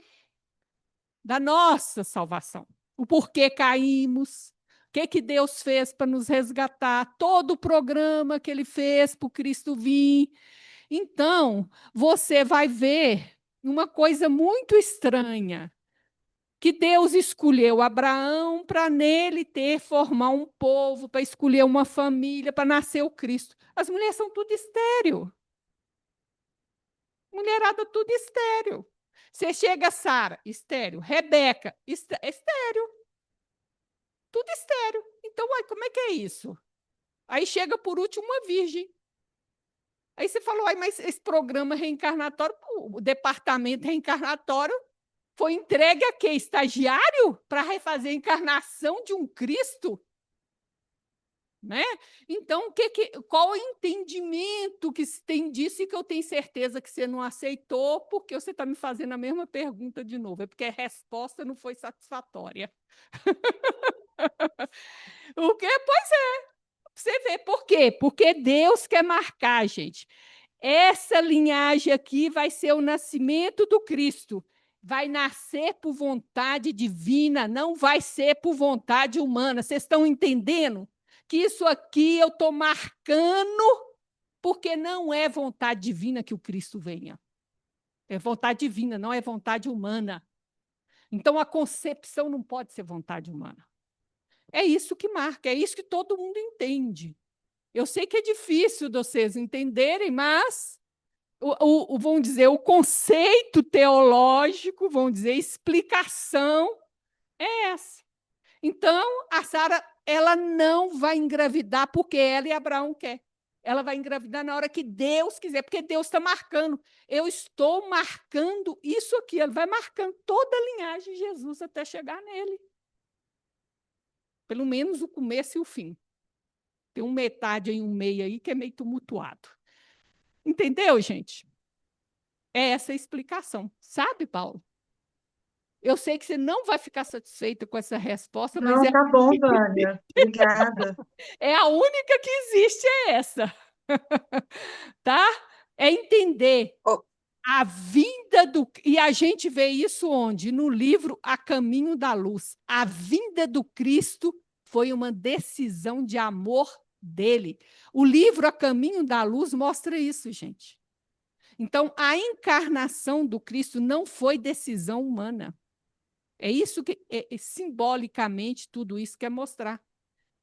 da nossa salvação. O porquê caímos, o que Deus fez para nos resgatar, todo o programa que ele fez para o Cristo vir. Então, você vai ver uma coisa muito estranha, que Deus escolheu Abraão para nele formar um povo, para escolher uma família, para nascer o Cristo. As mulheres são tudo estéril. Mulherada tudo estéril. Você chega, Sara, estéril. Rebeca, estéril. Tudo estéril. Então, como é que é isso? Aí chega, por último, uma virgem. Aí você falou, mas esse programa reencarnatório, o departamento reencarnatório, foi entregue a quê? Estagiário? Para refazer a encarnação de um Cristo? Né? Então, qual o entendimento que se tem disso e que eu tenho certeza que você não aceitou, porque você está me fazendo a mesma pergunta de novo? É porque a resposta não foi satisfatória. O quê? Pois é. Você vê por quê? Porque Deus quer marcar, gente. Essa linhagem aqui vai ser o nascimento do Cristo. Vai nascer por vontade divina, não vai ser por vontade humana. Vocês estão entendendo? Que isso aqui eu estou marcando porque não é vontade divina que o Cristo venha. É vontade divina, não é vontade humana. Então, a concepção não pode ser vontade humana. É isso que marca, é isso que todo mundo entende. Eu sei que é difícil de vocês entenderem, mas vamos dizer, o conceito teológico, vamos dizer, explicação é essa. Então, a Sara, ela não vai engravidar porque ela e Abraão quer. Ela vai engravidar na hora que Deus quiser, porque Deus está marcando. Eu estou marcando isso aqui. Ele vai marcando toda a linhagem de Jesus até chegar nele. Pelo menos o começo e o fim. Tem um metade e um meio aí que é meio tumultuado. Entendeu, gente? É essa a explicação. Sabe, Paulo? Eu sei que você não vai ficar satisfeita com essa resposta, mas Não, tá bom, Vânia. Obrigada. é a única que existe, é essa. Tá? É entender Oh. a vinda do... E a gente vê isso onde? No livro A Caminho da Luz. A vinda do Cristo foi uma decisão de amor dele. O livro A Caminho da Luz mostra isso, gente. Então, a encarnação do Cristo não foi decisão humana. É isso que, simbolicamente, tudo isso quer mostrar.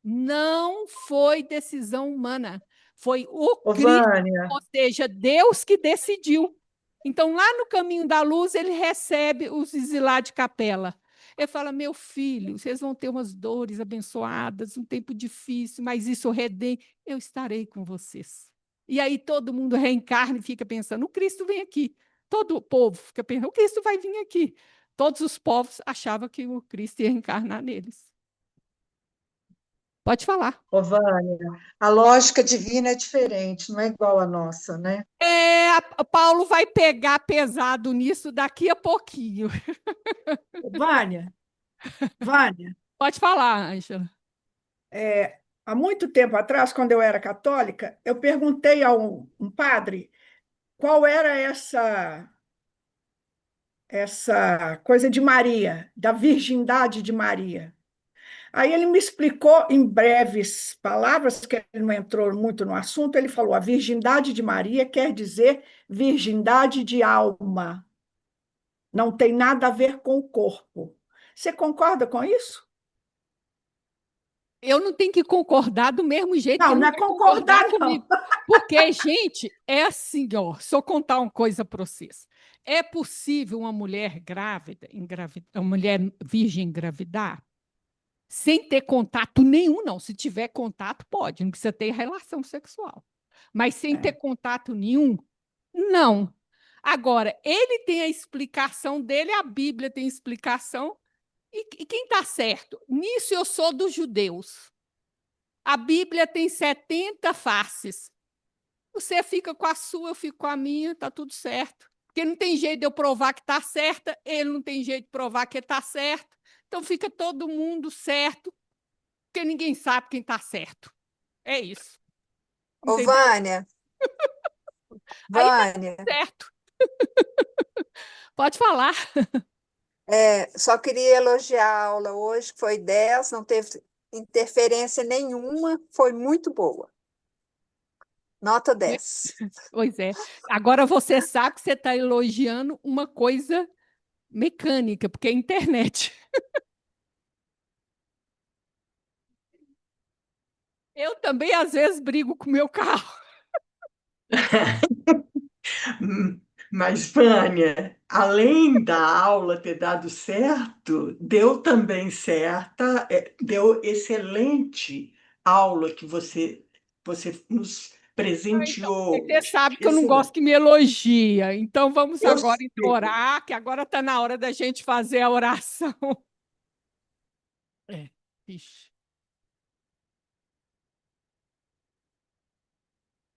Não foi decisão humana. Foi o Cristo, Vânia. ou seja, Deus que decidiu. Então, lá no Caminho da Luz, ele recebe os exilados de capela. Ele fala, meu filho, vocês vão ter umas dores abençoadas, um tempo difícil, mas isso eu estarei com vocês. E aí todo mundo reencarna e fica pensando, o Cristo vem aqui. Todo o povo fica pensando, o Cristo vai vir aqui. Todos os povos achavam que o Cristo ia encarnar neles. Pode falar. Vânia, a lógica divina é diferente, não é igual à nossa, né? Paulo vai pegar pesado nisso daqui a pouquinho. Vânia, Pode falar, Ângela. há muito tempo atrás, quando eu era católica, eu perguntei a um padre qual era essa coisa de Maria, da virgindade de Maria. Aí ele me explicou em breves palavras, que ele não entrou muito no assunto, ele falou: a virgindade de Maria quer dizer virgindade de alma. Não tem nada a ver com o corpo. Você concorda com isso? Eu não tenho que concordar do mesmo jeito que Não, ele não não é vai concordar, não. comigo. Porque, gente, é assim, ó, só contar uma coisa para vocês. É possível uma mulher grávida, uma mulher virgem engravidar? Sem ter contato nenhum, não. Se tiver contato, pode, não precisa ter relação sexual. Mas sem ter contato nenhum, não. Agora, ele tem a explicação dele, a Bíblia tem explicação, e quem está certo? Nisso eu sou dos judeus. A Bíblia tem 70 faces. Você fica com a sua, eu fico com a minha, está tudo certo. Porque não tem jeito de eu provar que está certa, ele não tem jeito de provar que está certo. Então fica todo mundo certo, porque ninguém sabe quem está certo. É isso. Ô, Entendeu? Vânia, Aí tá Vânia, certo. Pode falar. só queria elogiar a aula hoje, que foi 10, não teve interferência nenhuma, foi muito boa. Nota 10. Pois é. Agora você sabe que você está elogiando uma coisa mecânica, porque é internet. Eu também, às vezes, brigo com o meu carro. Mas, Vânia, além da aula ter dado certo, deu também deu excelente aula que você nos Então, presenteou você hoje. sabe que eu não gosto Excelente. que me elogia. Então, vamos Eu agora sei. orar, que agora está na hora da gente fazer a oração. Ixi.